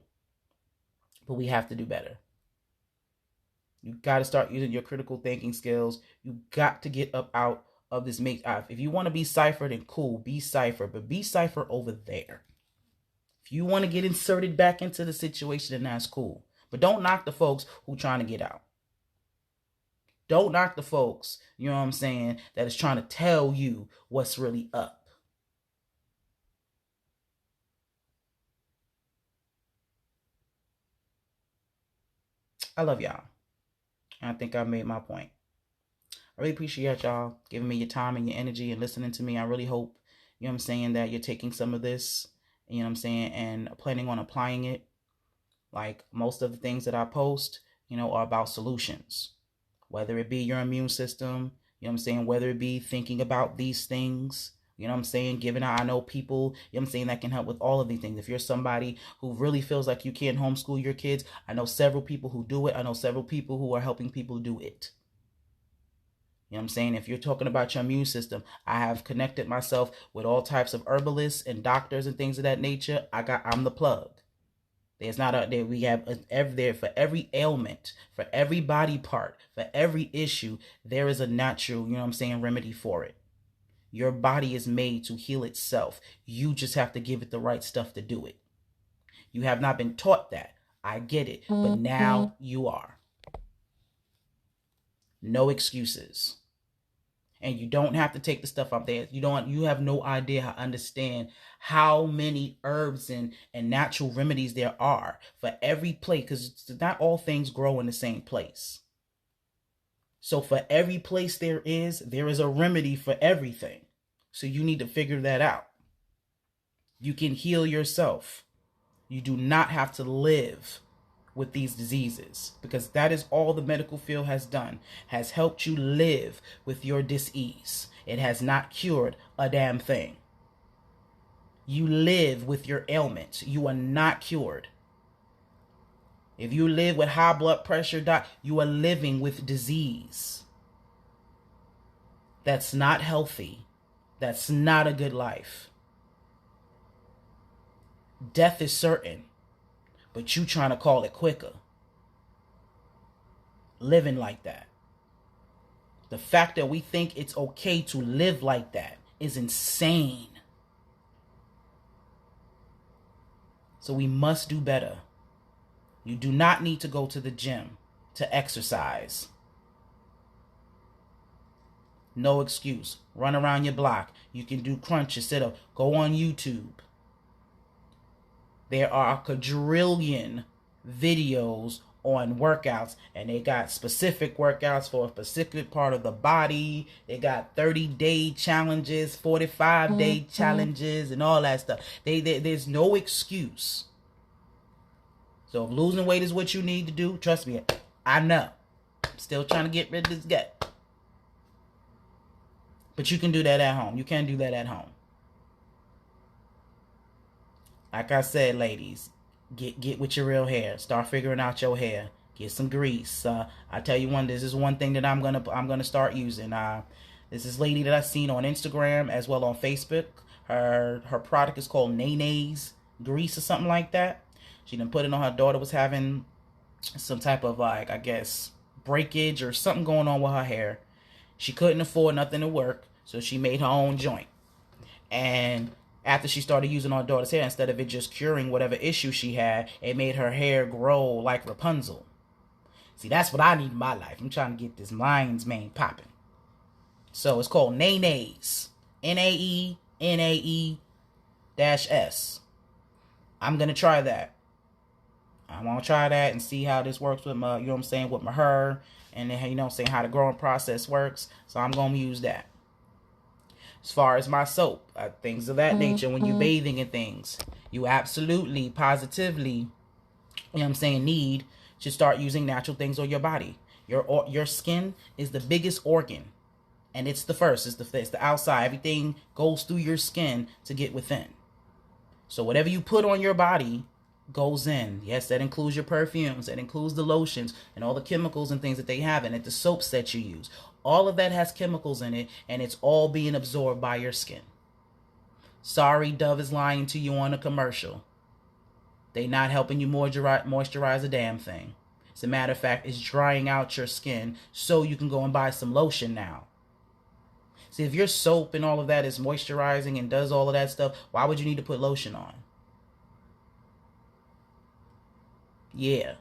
But we have to do better. You got to start using your critical thinking skills. You got to get up out of this make. If you want to be Cypher, then cool, be Cypher. But be Cypher over there. If you want to get inserted back into the situation, then that's cool. But don't knock the folks who trying to get out. Don't knock the folks, you know what I'm saying, that is trying to tell you what's really up. I love y'all. And I think I made my point. I really appreciate y'all giving me your time and your energy and listening to me. I really hope, you know what I'm saying, that you're taking some of this, you know what I'm saying, and planning on applying it. Like most of the things that I post, you know, are about solutions. Whether it be your immune system, you know what I'm saying, whether it be thinking about these things, you know what I'm saying, given I know people, you know what I'm saying, that can help with all of these things. If you're somebody who really feels like you can't homeschool your kids, I know several people who do it. I know several people who are helping people do it. You know what I'm saying? If you're talking about your immune system, I have connected myself with all types of herbalists and doctors and things of that nature. I'm the plug. There's not a, we have there for every ailment, for every body part, for every issue, there is a natural, you know what I'm saying, remedy for it. Your body is made to heal itself. You just have to give it the right stuff to do it. You have not been taught that. I get it. But now you are. No excuses. And you don't have to take the stuff up there. You have no idea understand how many herbs and natural remedies there are for every place, because not all things grow in the same place. So for every place there is a remedy for everything. So you need to figure that out. You can heal yourself. You do not have to live with these diseases, because that is all the medical field has done, has helped you live with your dis-ease. It has not cured a damn thing. You live with your ailments. You are not cured. If you live with high blood pressure, you are living with disease. That's not healthy. That's not a good life. Death is certain, but you trying to call it quicker. Living like that. The fact that we think it's okay to live like that is insane. So we must do better. You do not need to go to the gym to exercise. No excuse. Run around your block. You can do crunches, sit-up. Go on YouTube. There are a quadrillion videos on workouts, and they got specific workouts for a specific part of the body. They got 30-day challenges, 45-day challenges, and all that stuff. There's no excuse. So if losing weight is what you need to do, trust me, I know. I'm still trying to get rid of this gut. But you can do that at home. You can do that at home. Like I said, ladies, get with your real hair. Start figuring out your hair. Get some grease. I tell you this is one thing that I'm gonna start using. This is lady that I've seen on Instagram as well on Facebook. Her product is called Nene's Grease or something like that. She done put it on her daughter, was having some type of, like, I guess, breakage or something going on with her hair. She couldn't afford nothing to work, so she made her own joint. And after she started using her daughter's hair, instead of it just curing whatever issue she had, it made her hair grow like Rapunzel. See, that's what I need in my life. I'm trying to get this lion's mane popping. So it's called Nene's. Naenae-S. I'm going to try that. I want to try that and see how this works with my, you know what I'm saying, with my hair. And then, you know what I'm saying, how the growing process works. So I'm going to use that. As far as my soap, things of that nature, when you're bathing and things, you absolutely, positively, you know what I'm saying, need to start using natural things on your body. Your skin is the biggest organ, and it's the first. It's the outside. Everything goes through your skin to get within. So whatever you put on your body goes in. Yes, that includes your perfumes, that includes the lotions and all the chemicals and things that they have in it, the soaps that you use. All of that has chemicals in it, and it's all being absorbed by your skin. Sorry, Dove is lying to you on a commercial. They not helping you moisturize a damn thing. As a matter of fact, it's drying out your skin so you can go and buy some lotion now. See, if your soap and all of that is moisturizing and does all of that stuff, why would you need to put lotion on? Yeah.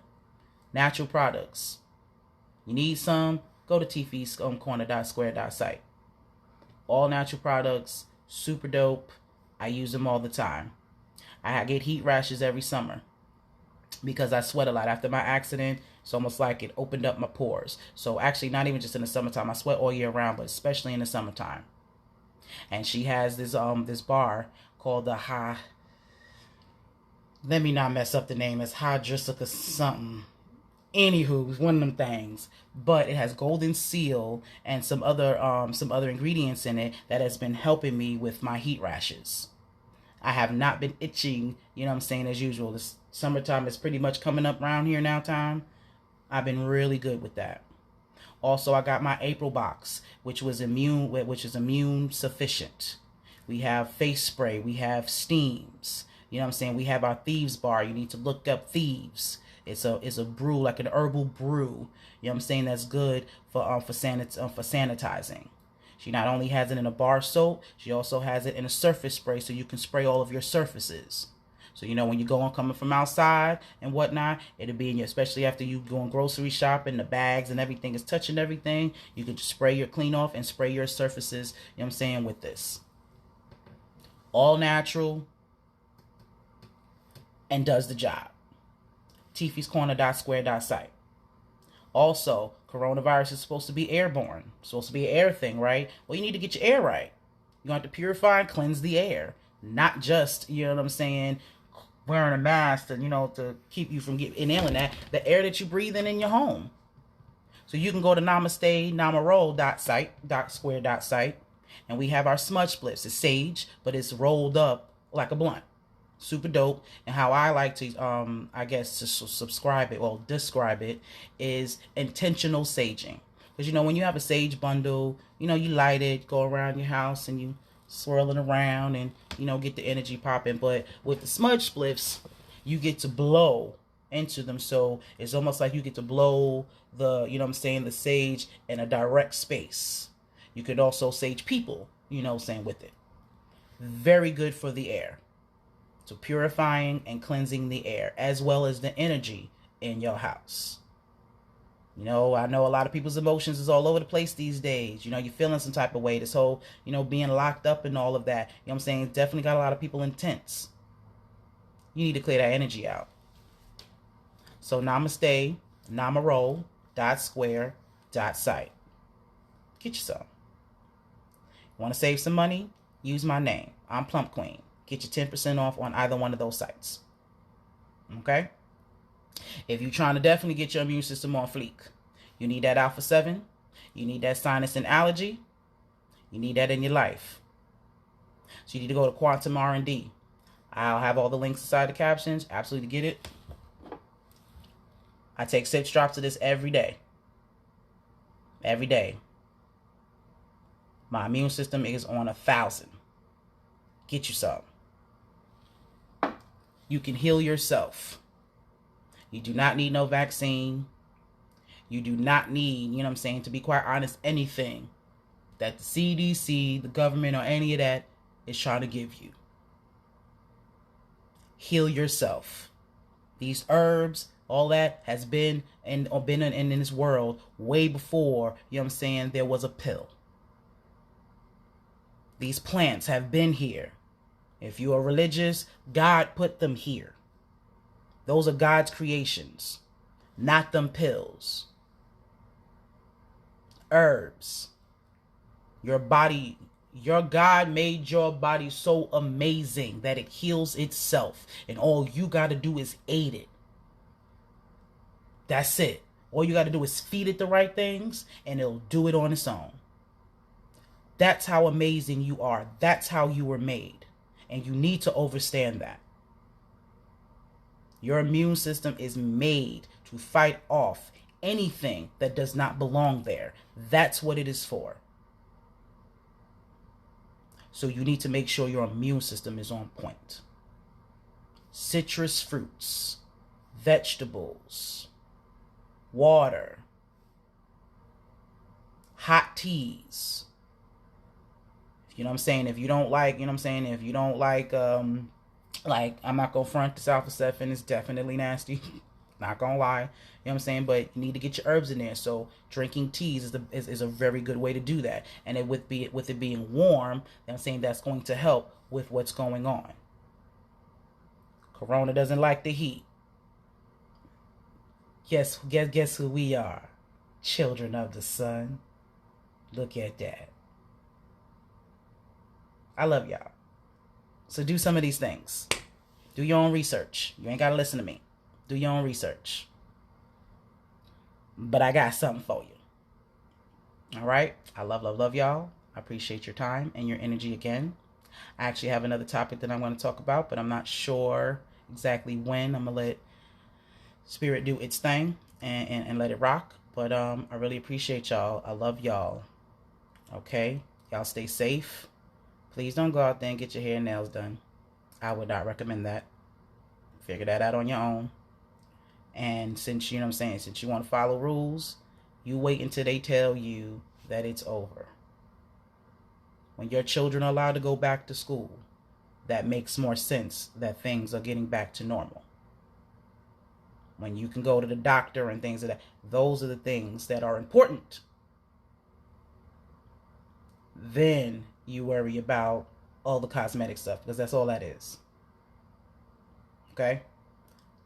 Natural products. You need some? Go to tfcorner.square.site. All natural products. Super dope. I use them all the time. I get heat rashes every summer because I sweat a lot. After my accident, it's almost like it opened up my pores. So actually, not even just in the summertime. I sweat all year round, but especially in the summertime. And she has this bar called the let me not mess up the name. It's Hydrosica something. Anywho, it's one of them things. But it has golden seal and some other ingredients in it that has been helping me with my heat rashes. I have not been itching, you know what I'm saying, as usual. This summertime is pretty much coming up around here now time. I've been really good with that. Also, I got my April box, which is immune sufficient. We have face spray. We have steams. You know what I'm saying? We have our Thieves bar. You need to look up Thieves. It's a brew, like an herbal brew. You know what I'm saying? That's good for sanitizing. She not only has it in a bar soap, she also has it in a surface spray, so you can spray all of your surfaces. So, you know, when you go on coming from outside and whatnot, it'll be in your, especially after you go on grocery shopping, the bags and everything is touching everything. You can just spray your clean off and spray your surfaces, you know what I'm saying, with this. All natural and does the job. tfcorner.square.site. Also, coronavirus is supposed to be airborne. It's supposed to be an air thing, right? Well, you need to get your air right. You have to purify and cleanse the air. Not just, you know what I'm saying, wearing a mask to, you know, to keep you from inhaling that. The air that you breathe in your home. So you can go to namaste.square.site. And we have our smudge splits. It's sage, but it's rolled up like a blunt. Super dope. And how I like to I guess to describe it is intentional saging. Because, you know, when you have a sage bundle, you know, you light it, go around your house and you swirl it around and, you know, get the energy popping. But with the smudge spliffs, you get to blow into them. So it's almost like you get to blow the, you know what I'm saying, the sage in a direct space. You could also sage people, you know what I'm saying, with it. Very good for the air. So purifying and cleansing the air, as well as the energy in your house. You know, I know a lot of people's emotions is all over the place these days. You know, you're feeling some type of way. This whole, you know, being locked up and all of that. You know what I'm saying? Definitely got a lot of people intense. You need to clear that energy out. So namaste, namaro.square.site. Get you some. Want to save some money? Use my name. I'm PlumpQueen. Get you 10% off on either one of those sites. Okay? If you're trying to definitely get your immune system on fleek, you need that Alpha 7. You need that sinus and allergy. You need that in your life. So you need to go to Quantum R&D. I'll have all the links inside the captions. Absolutely get it. I take 6 drops of this every day. Every day. My immune system is on 1,000. Get you some. You can heal yourself. You do not need no vaccine. You do not need, you know what I'm saying, to be quite honest, anything that the CDC, the government, or any of that is trying to give you. Heal yourself. These herbs, all that has been in this world way before, you know what I'm saying, there was a pill. These plants have been here. If you are religious, God put them here. Those are God's creations, not them pills. Herbs. Your body Your God made your body so amazing that it heals itself. And all you got to do is aid it. That's it. All you got to do is feed it the right things and it'll do it on its own. That's how amazing you are. That's how you were made. And you need to understand that. Your immune system is made to fight off anything that does not belong there. That's what it is for. So you need to make sure your immune system is on point. Citrus fruits, vegetables, water, hot teas. You know what I'm saying? If you don't like, you know what I'm saying? If you don't like, I'm not going to front this alpha 7 is definitely nasty. Not going to lie. You know what I'm saying? But you need to get your herbs in there. So drinking teas is a very good way to do that. And with it being warm, I'm saying that's going to help with what's going on. Corona doesn't like the heat. Guess who we are? Children of the sun. Look at that. I love y'all. So do some of these things. Do your own research. You ain't got to listen to me. Do your own research. But I got something for you. All right? I love y'all. I appreciate your time and your energy again. I actually have another topic that I'm going to talk about, but I'm not sure exactly when. I'm going to let Spirit do its thing and let it rock. But I really appreciate y'all. I love y'all. Okay? Y'all stay safe. Please don't go out there and get your hair and nails done. I would not recommend that. Figure that out on your own. And since, you know what I'm saying, since you want to follow rules, you wait until they tell you that it's over. When your children are allowed to go back to school, that makes more sense that things are getting back to normal. When you can go to the doctor and things like that, those are the things that are important. Then you worry about all the cosmetic stuff, because that's all that is. Okay?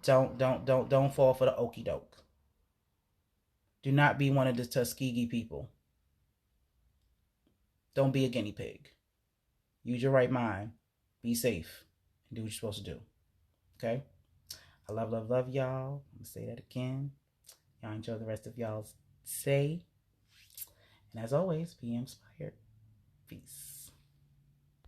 Don't fall for the okie doke. Do not be one of the Tuskegee people. Don't be a guinea pig. Use your right mind. Be safe. And do what you're supposed to do. Okay? I love y'all. I'm going to say that again. Y'all enjoy the rest of y'all's day. And as always, be inspired. Peace.